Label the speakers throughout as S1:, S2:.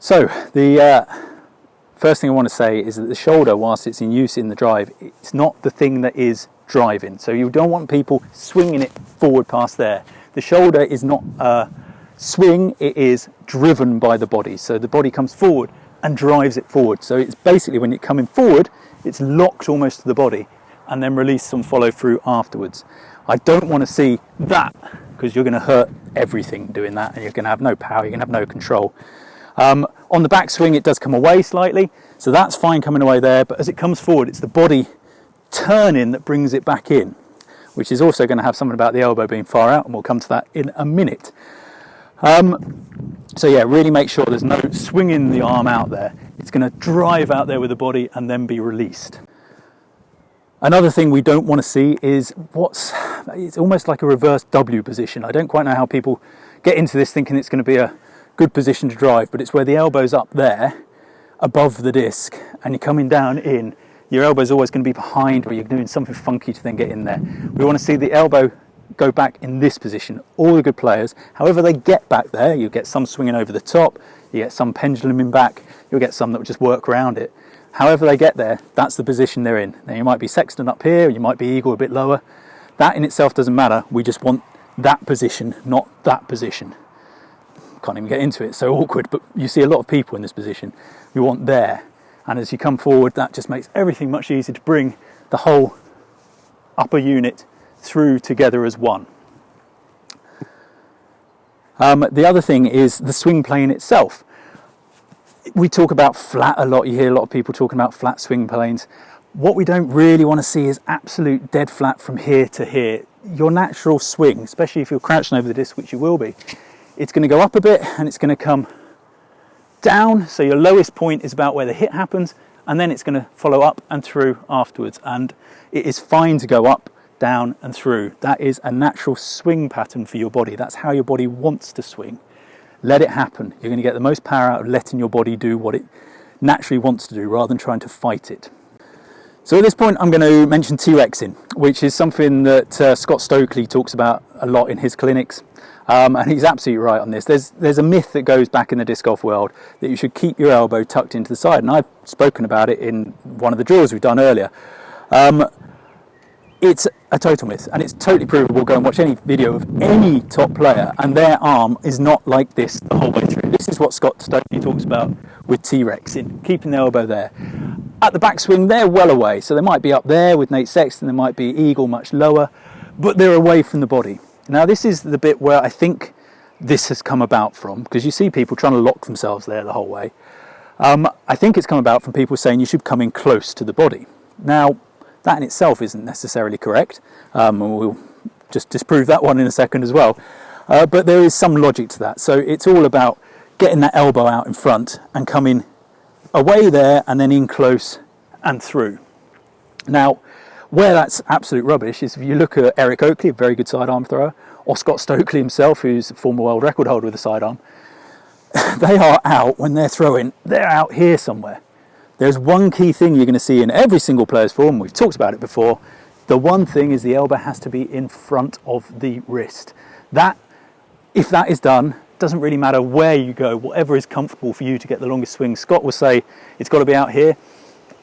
S1: So the first thing I want to say is that the shoulder, whilst it's in use in the drive, it's not the thing that is driving. So you don't want people swinging it forward past there. The shoulder is not a swing, it is driven by the body. So the body comes forward and drives it forward. So it's basically, when you're coming forward, it's locked almost to the body and then release and follow through afterwards. I don't want to see that, because you're going to hurt everything doing that, and you're going to have no power, you're going to have no control. On the backswing, it does come away slightly, so that's fine coming away there, but as it comes forward, it's the body turning that brings it back in, which is also going to have something about the elbow being far out, and we'll come to that in a minute. So yeah, really make sure there's no swinging the arm out there. It's going to drive out there with the body and then be released. Another thing we don't want to see is it's almost like a reverse W position. I don't quite know how people get into this thinking it's going to be a good position to drive, but it's where the elbow's up there above the disc and you're coming down in. Your elbow's always going to be behind, or you're doing something funky to then get in there. We want to see the elbow go back in this position. All the good players, however they get back there, you get some swinging over the top, you get some penduluming back, you'll get some that will just work around it. However they get there, that's the position they're in. Now you might be sexton up here, you might be eagle a bit lower. That in itself doesn't matter. We just want that position, not that position. Can't even get into it, so awkward, but you see a lot of people in this position. We want there. And as you come forward, that just makes everything much easier to bring the whole upper unit through together as one. The other thing is the swing plane itself. We talk about flat a lot. You hear a lot of people talking about flat swing planes. What we don't really want to see is absolute dead flat from here to here. Your natural swing, especially if you're crouching over the disc, which you will be, it's going to go up a bit and it's going to come down. So your lowest point is about where the hit happens, and then it's going to follow up and through afterwards. And it is fine to go up, down and through. That is a natural swing pattern for your body. That's how your body wants to swing. Let it happen. You're going to get the most power out of letting your body do what it naturally wants to do rather than trying to fight it. So at this point I'm going to mention T-Rexing, which is something that Scott Stokely talks about a lot in his clinics. And he's absolutely right on this. There's a myth that goes back in the disc golf world that you should keep your elbow tucked into the side, and I've spoken about it in one of the drills we've done earlier. It's a total myth, and it's totally provable. Go and watch any video of any top player and their arm is not like this the whole way through. This is what Scott Stokely talks about with T-Rexing, keeping the elbow there. At the backswing, they're well away, so they might be up there with Nate Sexton, they might be eagle much lower, but they're away from the body. Now this is the bit where I think this has come about from, because you see people trying to lock themselves there the whole way. I think it's come about from people saying you should come in close to the body. Now that in itself isn't necessarily correct, and we'll just disprove that one in a second as well, but there is some logic to that. So it's all about getting that elbow out in front and coming away there and then in close and through. Now where that's absolute rubbish is if you look at Eric Oakley, a very good sidearm thrower, or Scott Stokely himself, who's a former world record holder with a sidearm. They are out, when they're throwing, they're out here somewhere. There's one key thing you're going to see in every single player's form. We've talked about it before. The one thing is the elbow has to be in front of the wrist. That, if that is done, doesn't really matter where you go, whatever is comfortable for you to get the longest swing. Scott will say it's got to be out here.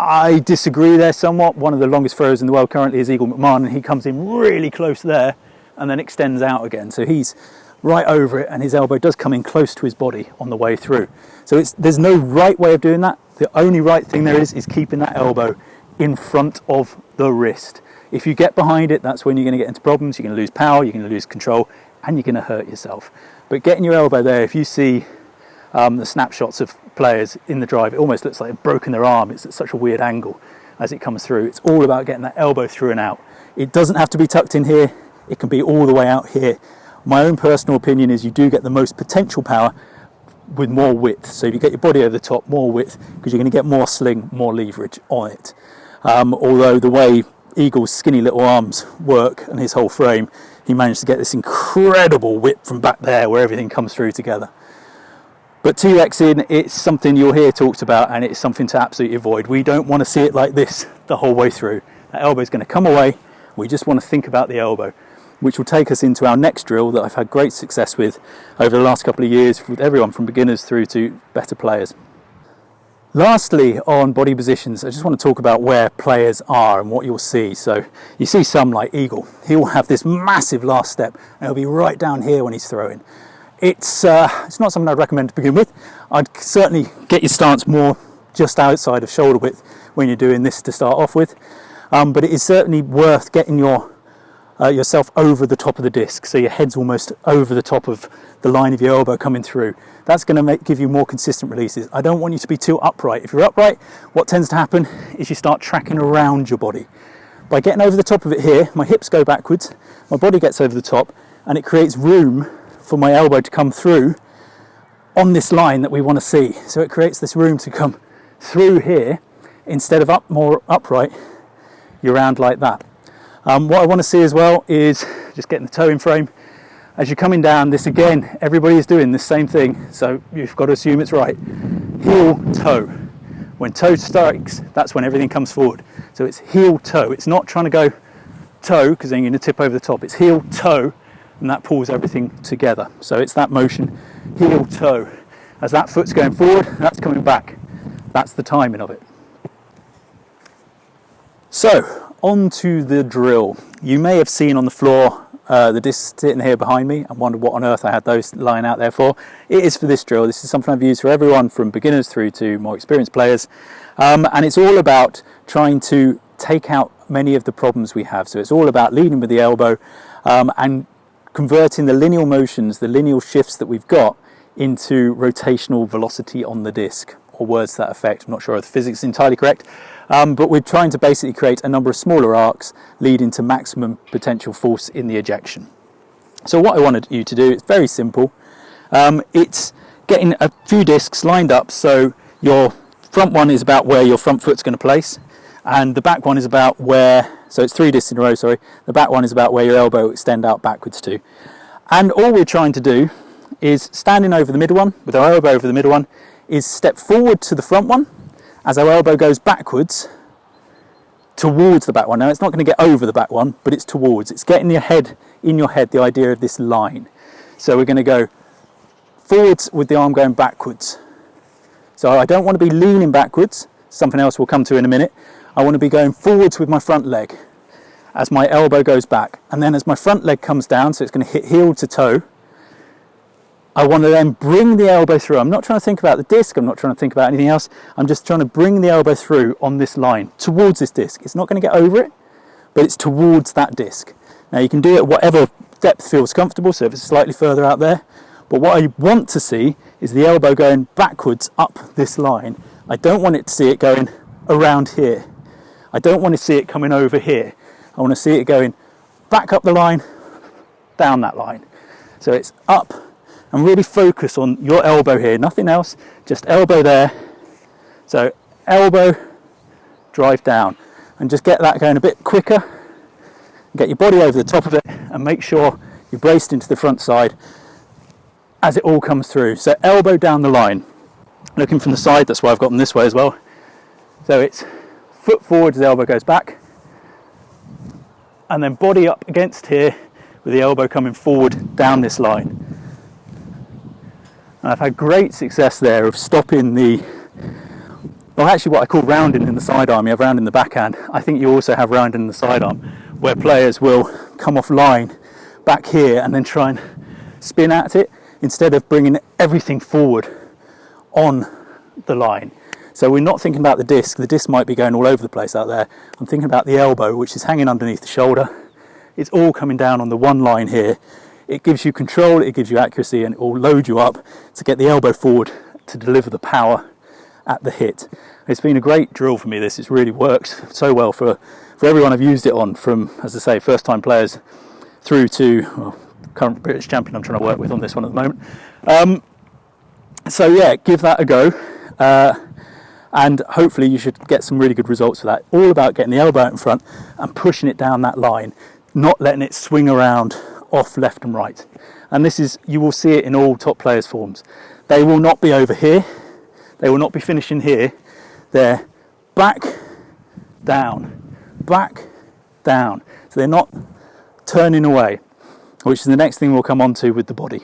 S1: I disagree there somewhat. One of the longest throwers in the world currently is Eagle McMahon, and he comes in really close there and then extends out again. So he's right over it, and his elbow does come in close to his body on the way through. So there's no right way of doing that. The only right thing there is keeping that elbow in front of the wrist. If you get behind it, that's when you're going to get into problems. You're going to lose power, you're going to lose control, and you're going to hurt yourself. But getting your elbow there, if you see the snapshots of players in the drive, it almost looks like they've broken their arm. It's at such a weird angle as it comes through. It's all about getting that elbow through and out. It doesn't have to be tucked in here. It can be all the way out here. My own personal opinion is you do get the most potential power with more width. So if you get your body over the top, more width, because you're going to get more sling, more leverage on it. Although the way Eagle's skinny little arms work and his whole frame, he managed to get this incredible whip from back there where everything comes through together. But T-Rexing, it's something you'll hear talked about, and it's something to absolutely avoid. We don't want to see it like this the whole way through. That elbow is going to come away. We just want to think about the elbow. which will take us into our next drill that I've had great success with over the last couple of years with everyone from beginners through to better players. Lastly, on body positions, I just want to talk about where players are and what you'll see. So you see some like Eagle, he will have this massive last step and he'll be right down here when he's throwing. It's not something I'd recommend to begin with. I'd certainly get your stance more just outside of shoulder width when you're doing this to start off with, but it is certainly worth getting yourself over the top of the disc, so your head's almost over the top of the line of your elbow coming through. That's going to give you more consistent releases. I don't want you to be too upright. If you're upright, what tends to happen is you start tracking around your body. By getting over the top of it here, my hips go backwards, my body gets over the top, and it creates room for my elbow to come through on this line that we want to see. So it creates this room to come through here instead of more upright. You're round like that. What I want to see as well is just getting the toe in frame. As you're coming down, this again, everybody is doing the same thing, so you've got to assume it's right. Heel, toe. When toe strikes, that's when everything comes forward. So it's heel, toe. It's not trying to go toe, because then you're going to tip over the top. It's heel, toe, and that pulls everything together. So it's that motion, heel, toe. As that foot's going forward, that's coming back. That's the timing of it. So, on to the drill. You may have seen on the floor the discs sitting here behind me and wondered what on earth I had those lying out there for. It is for this drill. This is something I've used for everyone from beginners through to more experienced players, and it's all about trying to take out many of the problems we have. So it's all about leading with the elbow and converting the lineal motions, the lineal shifts that we've got, into rotational velocity on the disc, or words to that effect. I'm not sure if the physics is entirely correct, but we're trying to basically create a number of smaller arcs leading to maximum potential force in the ejection. So what I wanted you to do is very simple. It's getting a few discs lined up, so your front one is about where your front foot's going to place, and the back one is about where, so it's 3 discs in a row, sorry, the back one is about where your elbow will extend out backwards to. And all we're trying to do is, standing over the middle one, with our elbow over the middle one, is step forward to the front one as our elbow goes backwards towards the back one. Now it's not going to get over the back one, but it's towards. It's getting in your head the idea of this line. So we're going to go forwards with the arm going backwards. So I don't want to be leaning backwards, something else we'll come to in a minute. I want to be going forwards with my front leg as my elbow goes back. And then as my front leg comes down, so it's going to hit heel to toe, I want to then bring the elbow through. I'm not trying to think about the disc, I'm not trying to think about anything else. I'm just trying to bring the elbow through on this line, towards this disc. It's not going to get over it, but it's towards that disc. Now you can do it at whatever depth feels comfortable, so if it's slightly further out there. But what I want to see is the elbow going backwards up this line. I don't want it to see it going around here. I don't want to see it coming over here. I want to see it going back up the line, down that line. So it's up, and really focus on your elbow here, nothing else, just elbow there. So elbow, drive down, and just get that going a bit quicker. Get your body over the top of it and make sure you're braced into the front side as it all comes through. So elbow down the line, looking from the side, that's why I've got them this way as well. So it's foot forward as the elbow goes back, and then body up against here with the elbow coming forward down this line. And I've had great success there of stopping well, actually what I call rounding in the sidearm. You have rounding in the backhand. I think you also have rounding in the sidearm, where players will come off line back here and then try and spin at it instead of bringing everything forward on the line. So we're not thinking about the disc might be going all over the place out there. I'm thinking about the elbow, which is hanging underneath the shoulder. It's all coming down on the one line here. It gives you control, it gives you accuracy, and it will load you up to get the elbow forward to deliver the power at the hit. It's been a great drill for me, this. It's really worked so well for everyone I've used it on, from, as I say, first time players through to current British champion I'm trying to work with on this one at the moment. So yeah, give that a go, and hopefully you should get some really good results for that. All about getting the elbow out in front and pushing it down that line, not letting it swing around off left and right. And this is, you will see it in all top players' forms. They will not be over here, they will not be finishing here. They're back, down, so they're not turning away. which is the next thing we'll come on to with the body.